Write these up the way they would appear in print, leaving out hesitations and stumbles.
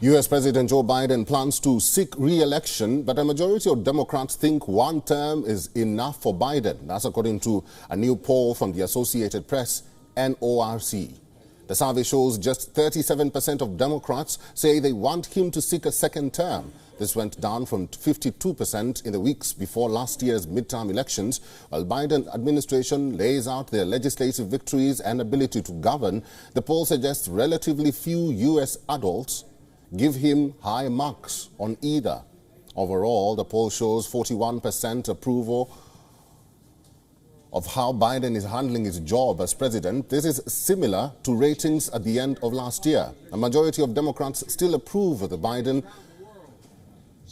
U.S. President Joe Biden plans to seek re-election, but a majority of Democrats think one term is enough for Biden. That's according to a new poll from the Associated Press and NORC. The survey shows just 37% of Democrats say they want him to seek a second term. This went down from 52% in the weeks before last year's midterm elections. While Biden administration lays out their legislative victories and ability to govern, the poll suggests relatively few U.S. adults give him high marks on either. Overall, the poll shows 41% approval of how Biden is handling his job as president. This is similar to ratings at the end of last year. A majority of Democrats still approve that Biden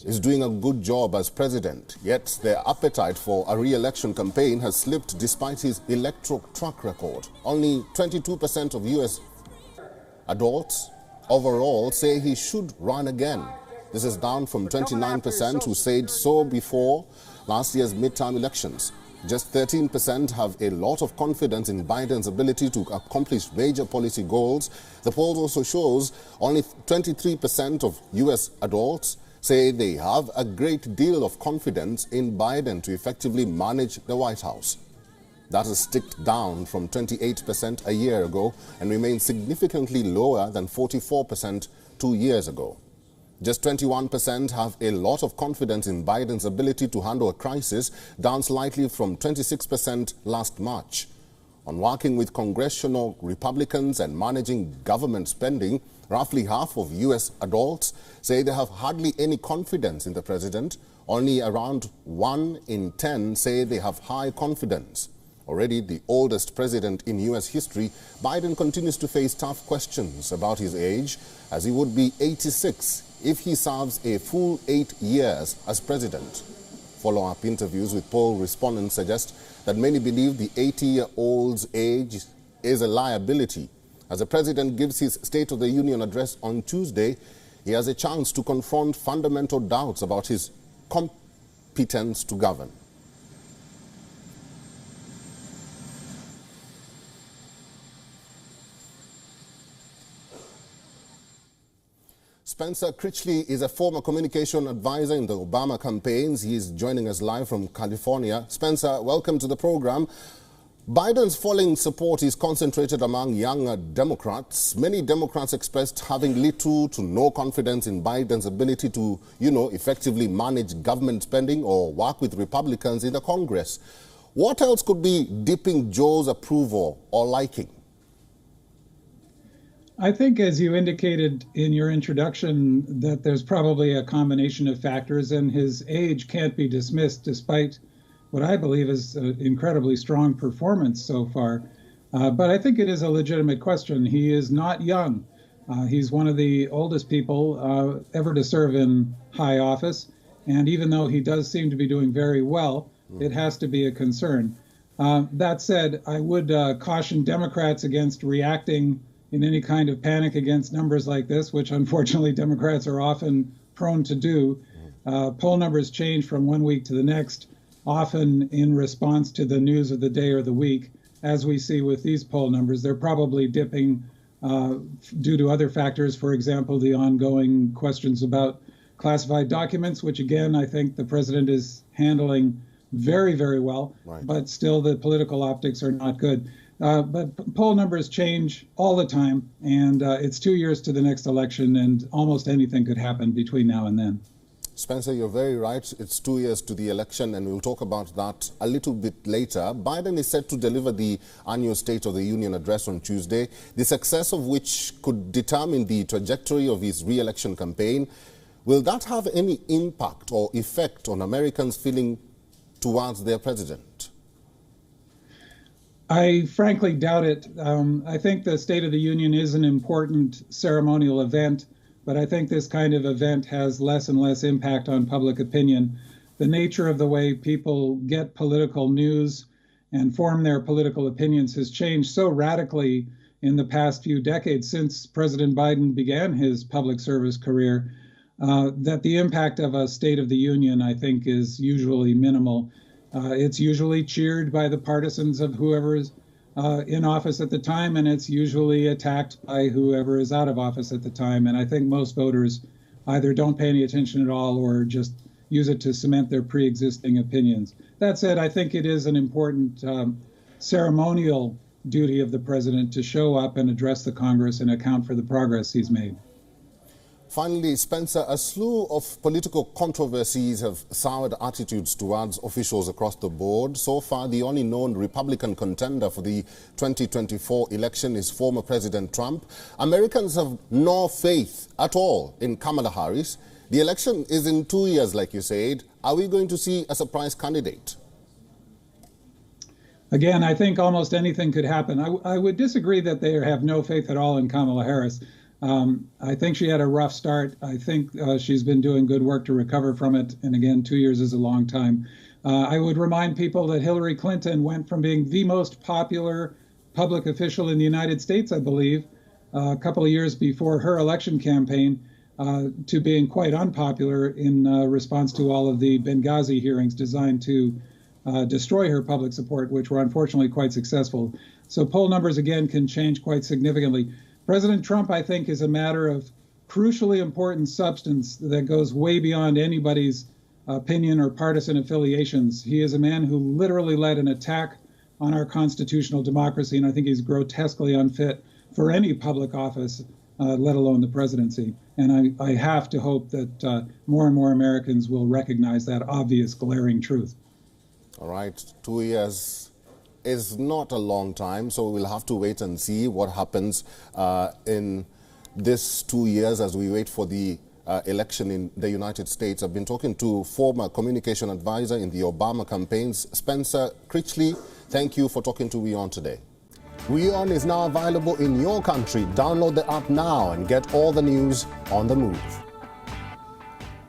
is doing a good job as president, yet their appetite for a re-election campaign has slipped despite his electoral track record. Only 22% of U.S. adults overall say he should run again. This is down from 29% who said so before last year's midterm elections. Just 13% have a lot of confidence in Biden's ability to accomplish major policy goals. The poll also shows only 23% of U.S. adults say they have a great deal of confidence in Biden to effectively manage the White House. That has ticked down from 28% a year ago and remains significantly lower than 44% 2 years ago. Just 21% have a lot of confidence in Biden's ability to handle a crisis, down slightly from 26% last March. On working with congressional Republicans and managing government spending, roughly half of U.S. adults say they have hardly any confidence in the president. Only around 1 in 10 say they have high confidence. Already the oldest president in U.S. history, Biden continues to face tough questions about his age, as he would be 86 if he serves a full 8 years as president. Follow-up interviews with poll respondents suggest that many believe the 80-year-old's age is a liability. As the president gives his State of the Union address on Tuesday, he has a chance to confront fundamental doubts about his competence to govern. Spencer Critchley is a former communication advisor in the Obama campaigns. He is joining us live from California. Spencer, welcome to the program. Biden's falling support is concentrated among younger Democrats. Many Democrats expressed having little to no confidence in Biden's ability to, effectively manage government spending or work with Republicans in the Congress. What else could be dipping Joe's approval or liking? I think, as you indicated in your introduction, that there's probably a combination of factors, and his age can't be dismissed despite what I believe is an incredibly strong performance so far. But I think it is a legitimate question. He is not young. He's one of the oldest people ever to serve in high office. And even though he does seem to be doing very well, it has to be a concern. That said, I would caution Democrats against reacting in any kind of panic against numbers like this, which unfortunately Democrats are often prone to do. Poll numbers change from one week to the next, often in response to the news of the day or the week. As we see with these poll numbers, they're probably dipping due to other factors, for example, the ongoing questions about classified documents, which again, I think the president is handling very, very well, right. But still the political optics are not good. But poll numbers change all the time, and it's 2 years to the next election, and almost anything could happen between now and then. Spencer, you're very right. It's 2 years to the election, and we'll talk about that a little bit later. Biden is set to deliver the annual State of the Union address on Tuesday, the success of which could determine the trajectory of his re-election campaign. Will that have any impact or effect on Americans' feeling towards their president? I frankly doubt it. I think the State of the Union is an important ceremonial event, but I think this kind of event has less and less impact on public opinion. The nature of the way people get political news and form their political opinions has changed so radically in the past few decades since President Biden began his public service career that the impact of a State of the Union, I think, is usually minimal. It's usually cheered by the partisans of whoever in office at the time, and it's usually attacked by whoever is out of office at the time. And I think most voters either don't pay any attention at all or just use it to cement their pre-existing opinions. That said, I think it is an important ceremonial duty of the president to show up and address the Congress and account for the progress he's made. Finally, Spencer, a slew of political controversies have soured attitudes towards officials across the board. So far, the only known Republican contender for the 2024 election is former President Trump. Americans have no faith at all in Kamala Harris. The election is in 2 years, like you said. Are we going to see a surprise candidate? Again, I think almost anything could happen. I would disagree that they have no faith at all in Kamala Harris. I think she had a rough start. I think she's been doing good work to recover from it. And again, 2 years is a long time. I would remind people that Hillary Clinton went from being the most popular public official in the United States, I believe, a couple of years before her election campaign, to being quite unpopular in response to all of the Benghazi hearings designed to destroy her public support, which were unfortunately quite successful. So poll numbers, again, can change quite significantly. President Trump, I think, is a matter of crucially important substance that goes way beyond anybody's opinion or partisan affiliations. He is a man who literally led an attack on our constitutional democracy, and I think he's grotesquely unfit for any public office, let alone the presidency. And I have to hope that more and more Americans will recognize that obvious, glaring truth. All right, 2 years is not a long time, so we'll have to wait and see what happens in this 2 years as we wait for the election in the United States. I've been talking to former communication advisor in the Obama campaigns, Spencer Critchley. Thank you for talking to WION today. WION is now available in your country. Download the app now and get all the news on the move.